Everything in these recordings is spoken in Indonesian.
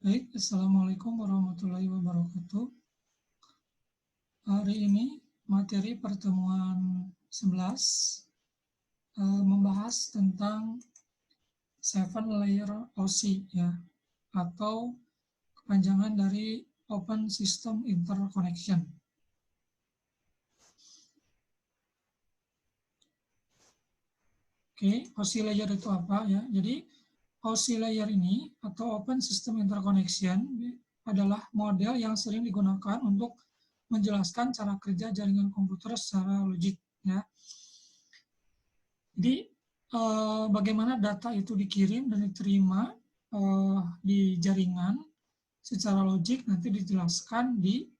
Baik, Assalamualaikum warahmatullahi wabarakatuh. Hari ini materi pertemuan 11 membahas tentang 7 layer OC ya, atau kepanjangan dari Open System Interconnection. Oke, OC layer itu apa ya? Jadi OC layer ini atau Open System Interconnection adalah model yang sering digunakan untuk menjelaskan cara kerja jaringan komputer secara logik ya. Jadi bagaimana data itu dikirim dan diterima di jaringan secara logik nanti dijelaskan di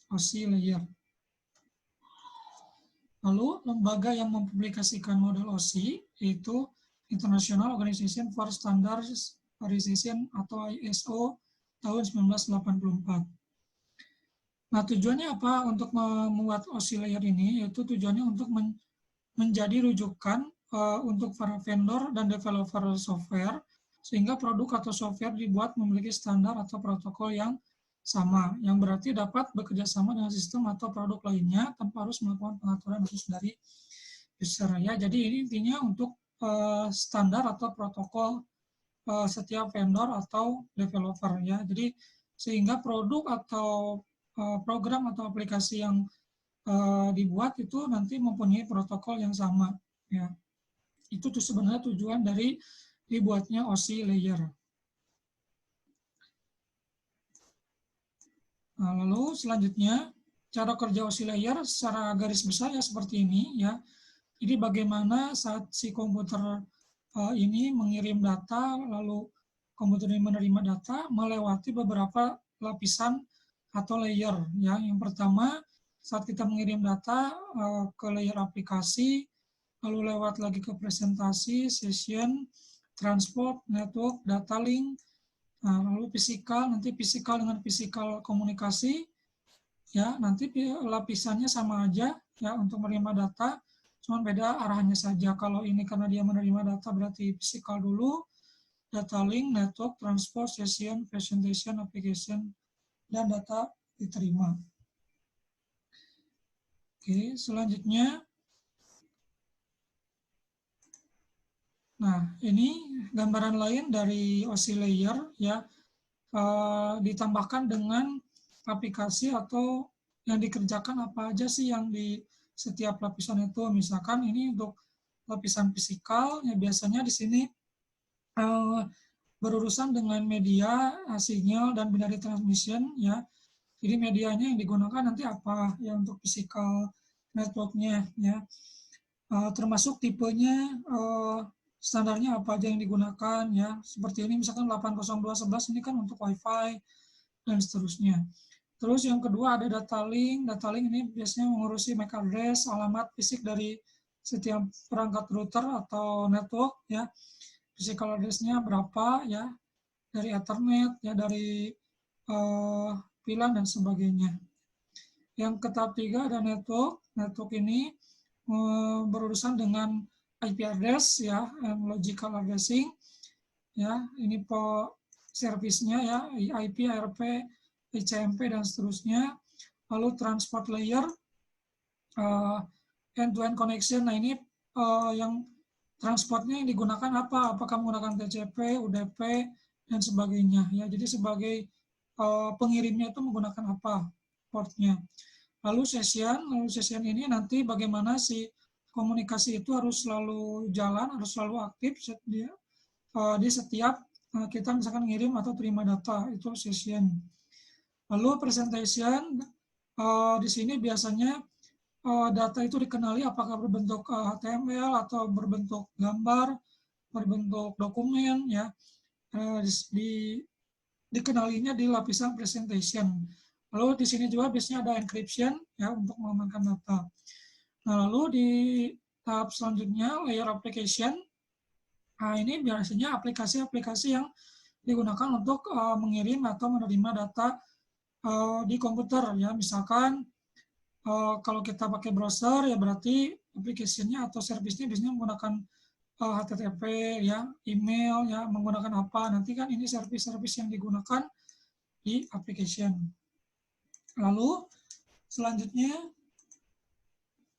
OC layer. Lalu lembaga yang mempublikasikan model OC yaitu International Organization for Standardization atau ISO tahun 1984. Nah, tujuannya apa untuk membuat OC layer ini? Yaitu tujuannya untuk menjadi rujukan untuk para vendor dan developer software, sehingga produk atau software dibuat memiliki standar atau protokol yang sama, yang berarti dapat bekerja sama dengan sistem atau produk lainnya tanpa harus melakukan pengaturan khusus dari user ya. Jadi ini intinya untuk standar atau protokol setiap vendor atau developer ya. Jadi sehingga produk atau program atau aplikasi yang dibuat itu nanti mempunyai protokol yang sama ya. Itu tuh sebenarnya tujuan dari dibuatnya OC layer. Nah, lalu selanjutnya cara kerja OC layer secara garis besar ya seperti ini ya. Jadi bagaimana saat si komputer ini mengirim data, lalu komputer ini menerima data melewati beberapa lapisan atau layer ya. Yang pertama saat kita mengirim data ke layer aplikasi, lalu lewat lagi ke presentasi, session, transport, network, data link, lalu fisikal, nanti fisikal dengan fisikal komunikasi, ya nanti lapisannya sama aja ya untuk menerima data, cuma beda arahnya saja. Kalau ini karena dia menerima data berarti fisikal dulu, data link, network, transport, session, presentation, application, dan data diterima. Oke, selanjutnya. Nah, ini gambaran lain dari OC layer ya, ditambahkan dengan aplikasi atau yang dikerjakan apa aja sih yang di setiap lapisan itu. Misalkan ini untuk lapisan fisikal, ya biasanya di sini berurusan dengan media, sinyal, dan binary transmission ya. Jadi medianya yang digunakan nanti apa ya untuk physical networknya ya. Termasuk tipenya, standarnya apa aja yang digunakan ya. Seperti ini misalkan 802.11 ini kan untuk WiFi dan seterusnya. Terus yang kedua ada data link. Data link ini biasanya mengurusi MAC address, alamat fisik dari setiap perangkat router atau network ya. Physical address-nya berapa ya, dari Ethernet ya, dari VLAN dan sebagainya. Yang ketiga ada network. Network ini berurusan dengan IP address ya, logical addressing ya, ini servisnya ya, IP, ARP, ICMP dan seterusnya. Lalu transport layer, end-to-end connection. Nah ini yang transportnya yang digunakan apa? Apakah menggunakan TCP, UDP dan sebagainya ya. Jadi sebagai pengirimnya itu menggunakan apa portnya. Lalu session ini nanti bagaimana si komunikasi itu harus selalu jalan, harus selalu aktif di setiap kita misalkan ngirim atau terima data, itu session. Lalu presentation, di sini biasanya data itu dikenali apakah berbentuk HTML atau berbentuk gambar, berbentuk dokumen ya. Dikenalinya di lapisan presentation. Lalu di sini juga biasanya ada encryption ya untuk mengamankan data. Nah, lalu di tahap selanjutnya layer application. Nah, ini biasanya aplikasi-aplikasi yang digunakan untuk mengirim atau menerima data di komputer ya. Misalkan kalau kita pakai browser ya berarti aplikasinya atau servisnya biasanya menggunakan HTTP, ya, email, ya, menggunakan apa. Nanti kan ini service-service yang digunakan di application. Lalu selanjutnya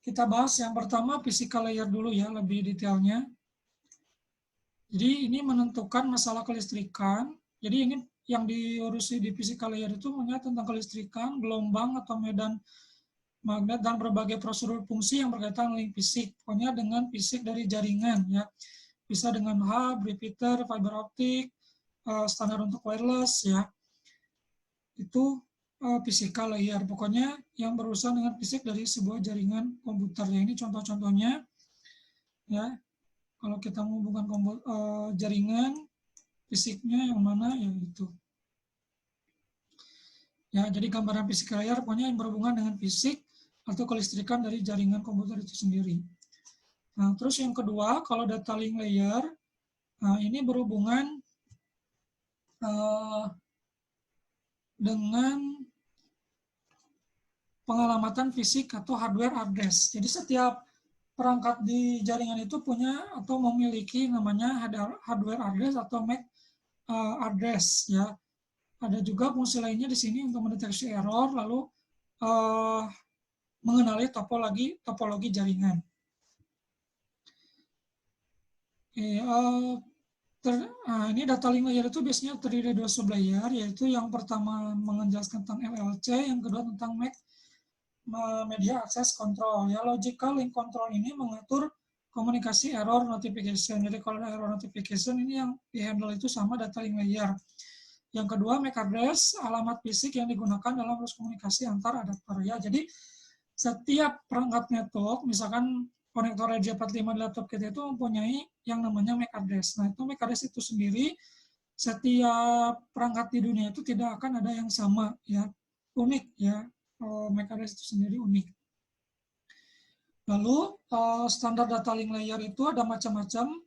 kita bahas yang pertama physical layer dulu ya, lebih detailnya. Jadi ini menentukan masalah kelistrikan. Jadi ini yang diurusi di physical layer itu mengenai tentang kelistrikan, gelombang atau medan magnet, dan berbagai prosedur fungsi yang berkaitan dengan fisik. Pokoknya dengan fisik dari jaringan ya. Bisa dengan hub, repeater, fiber optik, standar untuk wireless ya. Itu physical layer. Pokoknya yang berurusan dengan fisik dari sebuah jaringan komputer. Ya, ini contoh-contohnya ya. Kalau kita menghubungkan jaringan fisiknya yang mana ya itu. Ya, jadi gambaran physical layer pokoknya yang berhubungan dengan fisik atau kelistrikan dari jaringan komputer itu sendiri. Nah, terus yang kedua, kalau data link layer, nah ini berhubungan dengan pengalamatan fisik atau hardware address. Jadi setiap perangkat di jaringan itu punya atau memiliki namanya hardware address atau MAC address ya. Ada juga fungsi lainnya di sini untuk mendeteksi error lalu mengenali topologi jaringan. Ini data link layer itu biasanya terdiri dari 2 sub-layer, yaitu yang pertama menjelaskan tentang LLC, yang kedua tentang MAC Media Access Control. Ya, logical link control ini mengatur komunikasi error notification. Jadi kalau ada error notification ini yang di-handle itu sama data link layer. Yang kedua, MAC address, alamat fisik yang digunakan dalam proses komunikasi antar adapter. Ya, jadi setiap perangkat network, misalkan konektor RJ45 di laptop kita itu mempunyai yang namanya MAC address. Nah, itu MAC address itu sendiri, setiap perangkat di dunia itu tidak akan ada yang sama, ya, unik, ya. MAC address itu sendiri unik. Lalu standar data link layer itu ada macam-macam.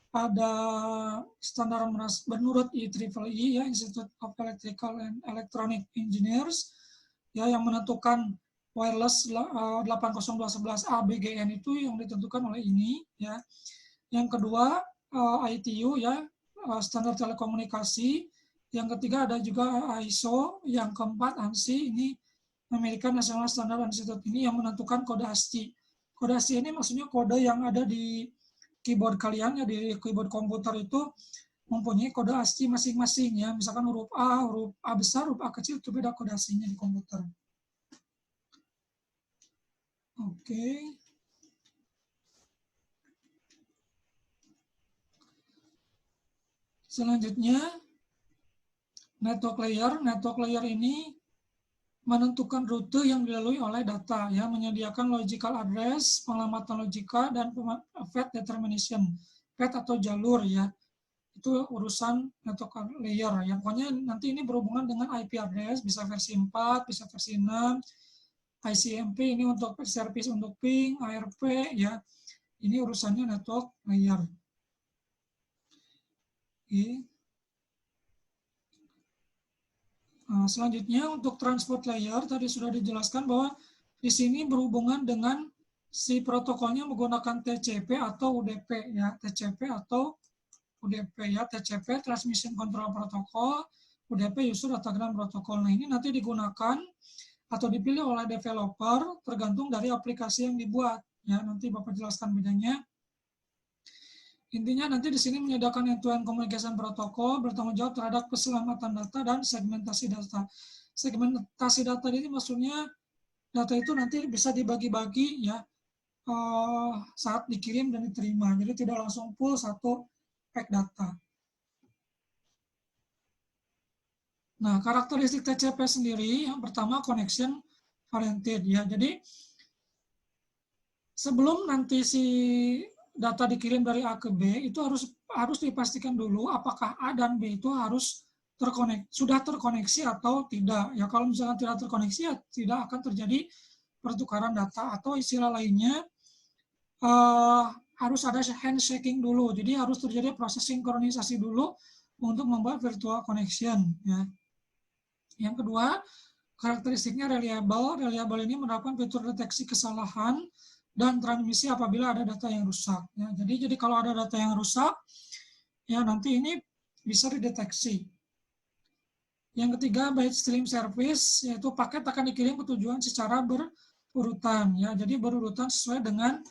Ada standar menurut IEEE ya, Institute of Electrical and Electronic Engineers ya, yang menentukan wireless 802.11a BGN itu yang ditentukan oleh ini ya. Yang kedua ITU ya, standar telekomunikasi. Yang ketiga ada juga ISO. Yang keempat ANSI, ini American National Standard Institute, ini yang menentukan kode ASCII. Kode ASCII ini maksudnya kode yang ada di keyboard kalian ya, di keyboard komputer itu mempunyai kode ASCII masing-masing ya. Misalkan huruf A besar, huruf A kecil itu beda kode ASCII-nya di komputer. Oke. Selanjutnya network layer. Network layer ini menentukan rute yang dilalui oleh data ya, menyediakan logical address, pengamatan logika, dan path determination, path atau jalur ya. Itu urusan network layer ya. Pokoknya nanti ini berhubungan dengan IP address, bisa versi 4, bisa versi 6, ICMP ini untuk service untuk ping, ARP ya. Ini urusannya network layer. Oke. Nah, selanjutnya untuk transport layer tadi sudah dijelaskan bahwa di sini berhubungan dengan si protokolnya menggunakan TCP atau UDP ya, TCP atau UDP ya, TCP Transmission Control Protocol, UDP User Datagram Protocol. Nah, ini nanti digunakan atau dipilih oleh developer tergantung dari aplikasi yang dibuat ya. Nanti Bapak jelaskan bedanya. Intinya nanti di sini menyediakan end-to-end communication protocol, bertanggung jawab terhadap keselamatan data dan segmentasi data. Segmentasi data ini maksudnya data itu nanti bisa dibagi-bagi ya saat dikirim dan diterima. Jadi tidak langsung full satu pack data. Nah, karakteristik TCP sendiri yang pertama connection oriented ya. Jadi sebelum nanti si data dikirim dari A ke B itu harus dipastikan dulu apakah A dan B itu harus sudah terkoneksi atau tidak. Ya kalau misalkan tidak terkoneksi ya tidak akan terjadi pertukaran data, atau istilah lainnya harus ada handshaking dulu. Jadi harus terjadi proses sinkronisasi dulu untuk membuat virtual connection ya. Yang kedua, karakteristiknya reliable. Reliable ini menerapkan fitur deteksi kesalahan dan transmisi apabila ada data yang rusak. Ya. Jadi kalau ada data yang rusak, ya nanti ini bisa dideteksi. Yang ketiga, byte stream service, yaitu paket akan dikirim ke tujuan secara berurutan. Ya. Jadi berurutan sesuai dengan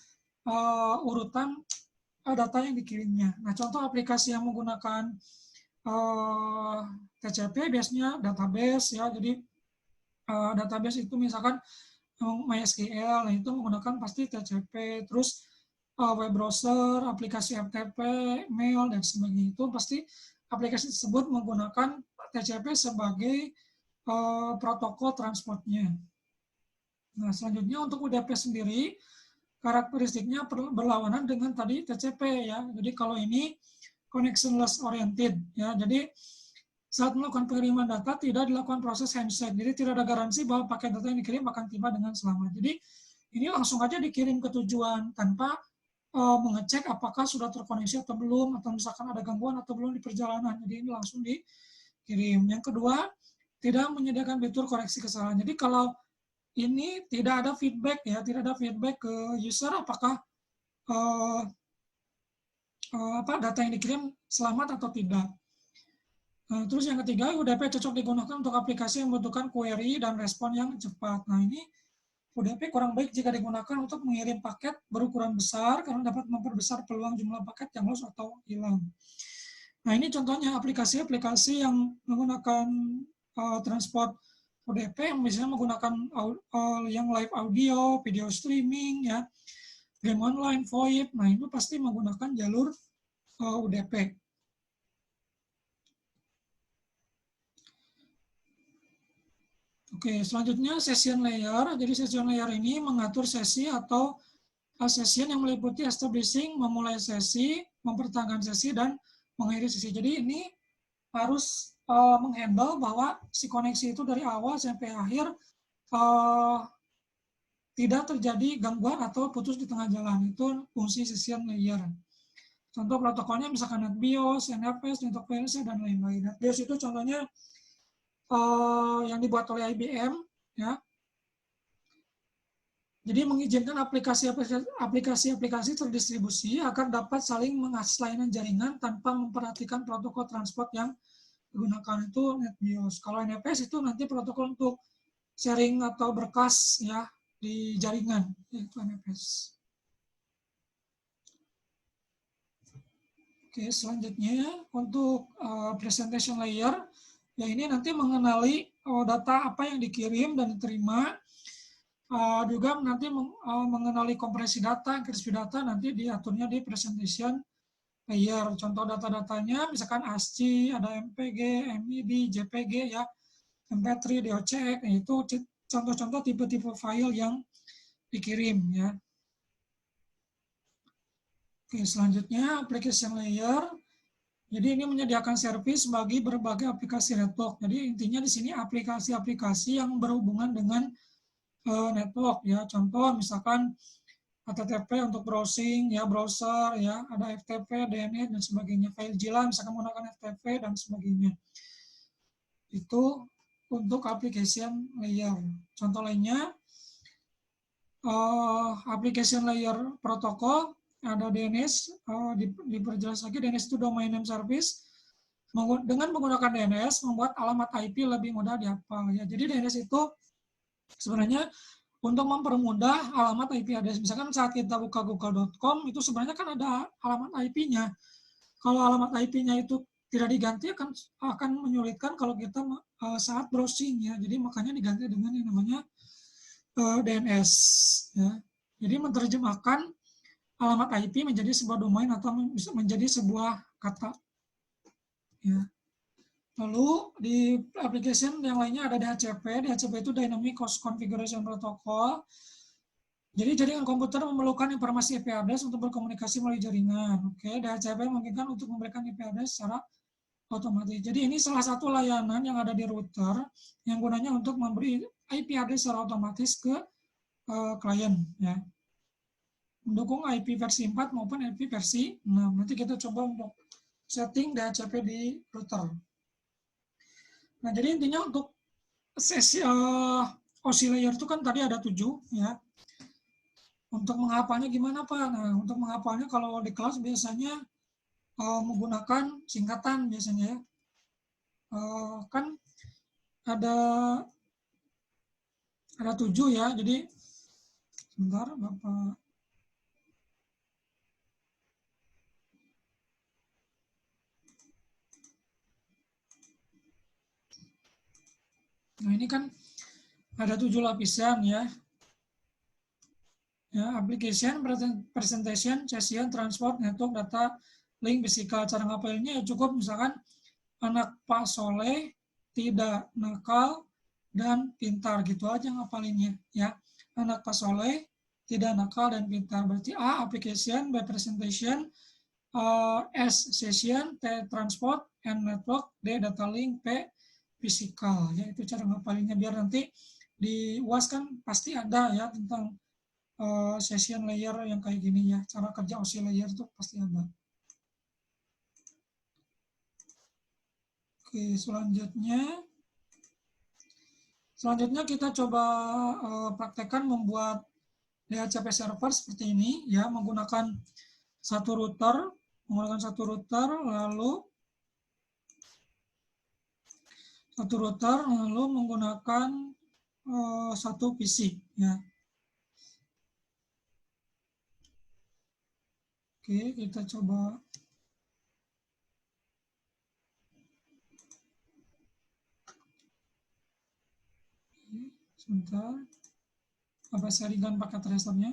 urutan data yang dikirimnya. Nah, contoh aplikasi yang menggunakan TCP biasanya database, ya. Jadi database itu misalkan MySQL, itu menggunakan pasti TCP. Terus web browser, aplikasi FTP, mail, dan sebagainya itu pasti aplikasi tersebut menggunakan TCP sebagai protokol transportnya. Nah, selanjutnya untuk UDP sendiri, karakteristiknya berlawanan dengan tadi TCP, ya. Jadi kalau ini connectionless oriented, ya. Jadi saat melakukan pengiriman data tidak dilakukan proses handshake. Jadi tidak ada garansi bahwa paket data yang dikirim akan tiba dengan selamat. Jadi ini langsung aja dikirim ke tujuan tanpa mengecek apakah sudah terkoneksi atau belum, atau misalkan ada gangguan atau belum di perjalanan. Jadi ini langsung dikirim. Yang kedua, tidak menyediakan fitur koreksi kesalahan. Jadi kalau ini tidak ada feedback, ya, tidak ada feedback ke user apakah data yang dikirim selamat atau tidak. Terus yang ketiga, UDP cocok digunakan untuk aplikasi yang membutuhkan query dan respon yang cepat. Nah, ini UDP kurang baik jika digunakan untuk mengirim paket berukuran besar karena dapat memperbesar peluang jumlah paket yang loss atau hilang. Nah, ini contohnya aplikasi-aplikasi yang menggunakan transport UDP yang misalnya menggunakan yang live audio, video streaming, ya, game online, VoIP. Nah, itu pasti menggunakan jalur UDP. Oke, selanjutnya session layer. Jadi session layer ini mengatur sesi atau session yang meliputi establishing, memulai sesi, mempertahankan sesi, dan mengakhiri sesi. Jadi ini harus menghandle bahwa si koneksi itu dari awal sampai akhir tidak terjadi gangguan atau putus di tengah jalan. Itu fungsi session layer. Contoh protokolnya misalkan NetBIOS, NFS, Network VLC, dan lain-lain. NetBIOS itu contohnya yang dibuat oleh IBM, ya. Jadi mengizinkan aplikasi-aplikasi terdistribusi agar dapat saling mengakses layanan jaringan tanpa memperhatikan protokol transport yang digunakan, itu NetBIOS. Kalau NFS itu nanti protokol untuk sharing atau berkas, ya, di jaringan, yaitu NFS. Oke, selanjutnya untuk presentation layer, ya ini nanti mengenali data apa yang dikirim dan diterima, juga nanti mengenali kompresi data, enkripsi data, nanti diaturnya di presentation layer. Contoh data-datanya misalkan ASCII, ada MPG, MIB, JPG, ya, MP3, DOCX, itu contoh-contoh tipe-tipe file yang dikirim, ya. Oke, selanjutnya application layer. Jadi ini menyediakan servis bagi berbagai aplikasi network. Jadi intinya di sini aplikasi-aplikasi yang berhubungan dengan network, ya. Contoh misalkan HTTP untuk browsing, ya, browser, ya, ada FTP, DNS, dan sebagainya. FileZilla misalkan menggunakan FTP dan sebagainya. Itu untuk application layer. Contoh lainnya, application layer protokol, ada DNS, diperjelas lagi, DNS itu domain name service. Dengan menggunakan DNS membuat alamat IP lebih mudah dihafal, ya. Jadi DNS itu sebenarnya untuk mempermudah alamat IP address. Misalkan saat kita buka google.com itu sebenarnya kan ada alamat IP-nya. Kalau alamat IP-nya itu tidak diganti akan menyulitkan kalau kita saat browsing, ya. Jadi makanya diganti dengan yang namanya DNS, ya. Jadi menerjemahkan alamat IP menjadi sebuah domain atau menjadi sebuah kata, ya. Lalu di application yang lainnya ada DHCP. DHCP itu Dynamic Host Configuration Protocol. Jadi jaringan komputer memerlukan informasi IP address untuk berkomunikasi melalui jaringan. Oke, DHCP memungkinkan untuk memberikan IP address secara otomatis. Jadi ini salah satu layanan yang ada di router yang gunanya untuk memberi IP address secara otomatis ke klien, ya. Mendukung IP versi 4 maupun IP versi 6. Nanti kita coba untuk setting DHCP di router. Nah, jadi intinya untuk sesi OSI layer itu kan tadi ada 7, ya. Untuk menghafalnya gimana Pak? Nah, untuk menghafalnya kalau di kelas biasanya menggunakan singkatan biasanya ya. Kan ada 7 ya, jadi sebentar Bapak. Nah ini kan ada 7 lapisan ya. Ya, application, presentation, session, transport, network, data, link, physical. Cara ngapalnya ya cukup misalkan anak Pak Soleh tidak nakal dan pintar, gitu aja ngapalinnya ya. Anak Pak Soleh tidak nakal dan pintar, berarti A application, B presentation, S session, T transport, N network, D data link, P physical ya. Itu cara ngapalinnya biar nanti di UAS kan pasti ada ya tentang session layer yang kayak gini ya. Cara kerja OC layer itu pasti ada. Oke, selanjutnya kita coba praktekkan membuat DHCP server seperti ini ya, menggunakan satu router, lalu menggunakan satu PC ya. Oke, kita coba. Sebentar. Apa sharingan pakai tracernya?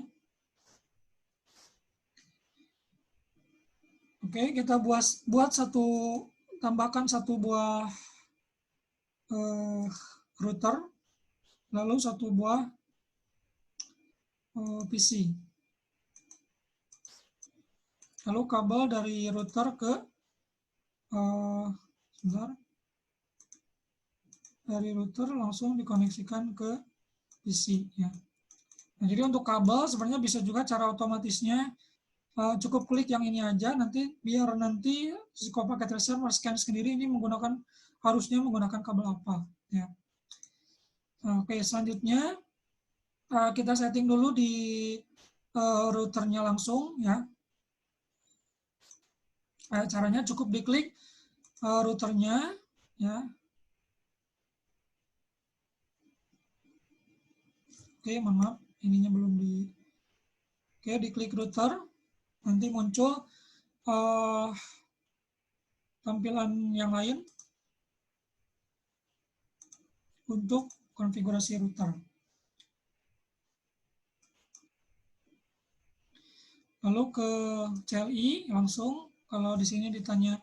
Oke, kita tambahkan satu buah router, lalu satu buah PC. Lalu kabel dari router ke dari router langsung dikoneksikan ke PC ya. Nah, jadi untuk kabel sebenarnya bisa juga cara otomatisnya cukup klik yang ini aja, nanti biar nanti si packet tracer scan sendiri ini harusnya menggunakan kabel apa ya. Oke, selanjutnya kita setting dulu di routernya langsung ya. Caranya cukup diklik routernya ya. Oke, maaf ininya belum di. Oke, diklik router, nanti muncul tampilan yang lain untuk konfigurasi router. Lalu ke CLI langsung, kalau di sini ditanya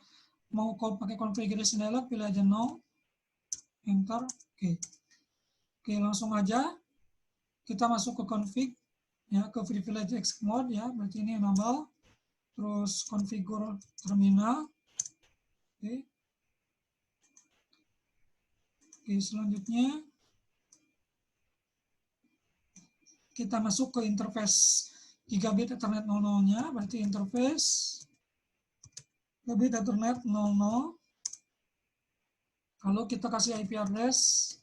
mau pakai configuration dialog, pilih aja no, enter, oke. Oke, langsung aja kita masuk ke config ya, ke privilege exec mode ya, berarti ini enable, terus configure terminal. Oke. Oke, selanjutnya kita masuk ke interface gigabit Ethernet 00-nya, berarti interface gigabit Ethernet 00. Lalu kita kasih IP address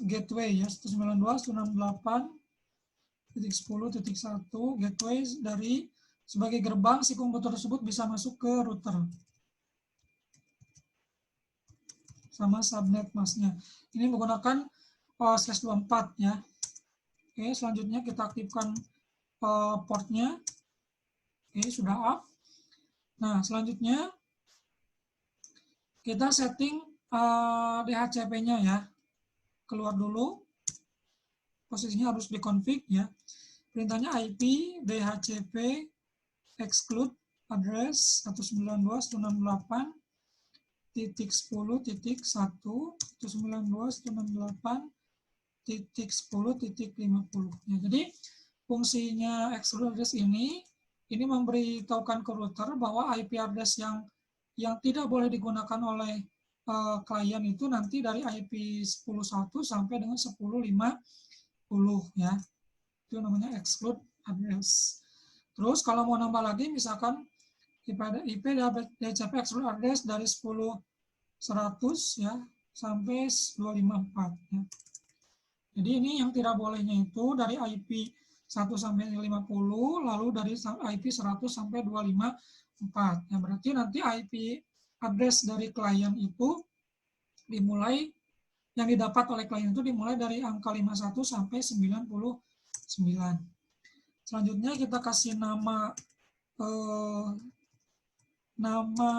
gateway ya, 192.168.10.1 gateway dari sebagai gerbang si komputer tersebut bisa masuk ke router sama subnet masknya. Ini menggunakan /24 ya. Oke, selanjutnya kita aktifkan portnya. Oke, sudah up. Nah, selanjutnya kita setting DHCP-nya ya. Keluar dulu. Posisinya harus dikonfig ya. Perintahnya IP DHCP exclude address 192.168.10.168.10.50 ya. Jadi fungsinya exclude address ini memberitahukan ke router bahwa IP address yang tidak boleh digunakan oleh klien itu nanti dari IP 10.1 sampai dengan 10.50 ya. Itu namanya exclude address. Terus kalau mau nambah lagi misalkan IP DHCP exclude address dari 10.100 ya sampai 254 ya. Jadi ini yang tidak bolehnya itu dari IP 1 sampai 50, lalu dari IP 100 sampai 254. Ya, berarti nanti IP address dari klien itu dimulai, yang didapat oleh klien itu dimulai dari angka 51 sampai 99. Selanjutnya kita kasih nama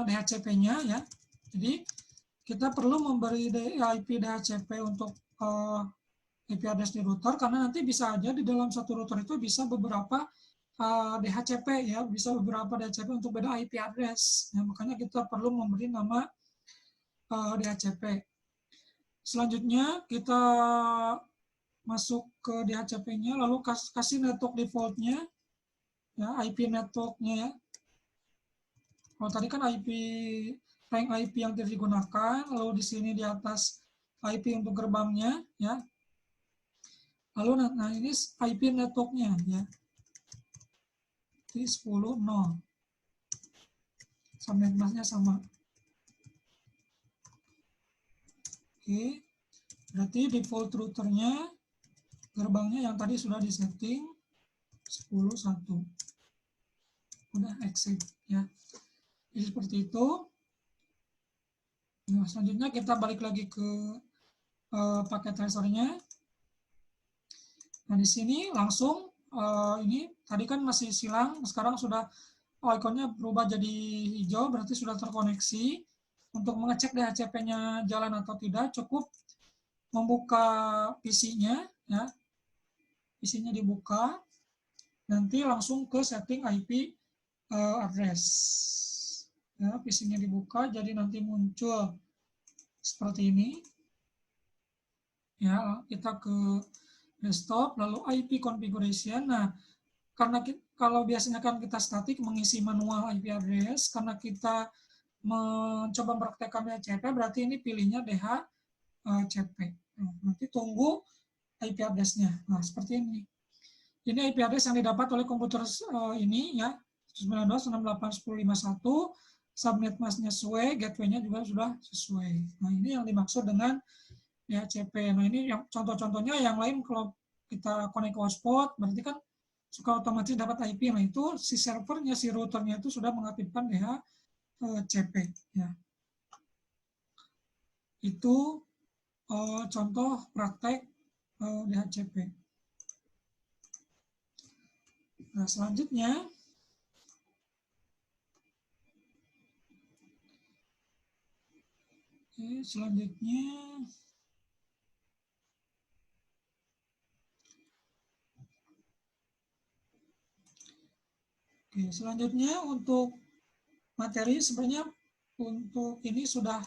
DHCP-nya ya. Jadi kita perlu memberi IP DHCP untuk IP address di router, karena nanti bisa aja di dalam satu router itu bisa beberapa DHCP ya, bisa beberapa DHCP untuk beda IP address. Ya, makanya kita perlu memberi nama DHCP. Selanjutnya kita masuk ke DHCP-nya, lalu kasih network default-nya, ya, IP network-nya ya. Kalau tadi kan rank IP yang digunakan, lalu di sini di atas IP untuk gerbangnya ya. Lalu nah ini IP network-nya ya. Jadi 10.0. Subnet masknya sama. Oke. Berarti default routernya, gerbangnya yang tadi sudah disetting 10.1. Udah exit ya. Jadi seperti itu. Nah, selanjutnya kita balik lagi ke paket tracernya. Nah, di sini langsung ini tadi kan masih silang, sekarang sudah ikonnya berubah jadi hijau, berarti sudah terkoneksi. Untuk mengecek DHCP-nya jalan atau tidak, cukup membuka PC-nya ya. PC-nya dibuka, nanti langsung ke setting IP address. Ya, PC-nya dibuka, jadi nanti muncul seperti ini. Ya, kita ke desktop, lalu IP configuration. Nah, karena kalau biasanya kan kita statik mengisi manual IP address, karena kita mencoba mempraktekkan DHCP, berarti ini pilihnya DHCP. Nah, nanti tunggu IP address-nya. Nah, seperti ini. Ini IP address yang didapat oleh komputer ini ya, 192.168.10.51, subnet masknya sesuai, gateway-nya juga sudah sesuai. Nah, ini yang dimaksud dengan DHCP. Nah, ini yang contoh-contohnya. Yang lain kalau kita connect ke hotspot, berarti kan suka otomatis dapat IP. Nah, itu si servernya, si routernya itu sudah mengaktifkan DHCP. Ya. Itu contoh praktek DHCP. Nah, selanjutnya selanjutnya untuk materi sebenarnya untuk ini sudah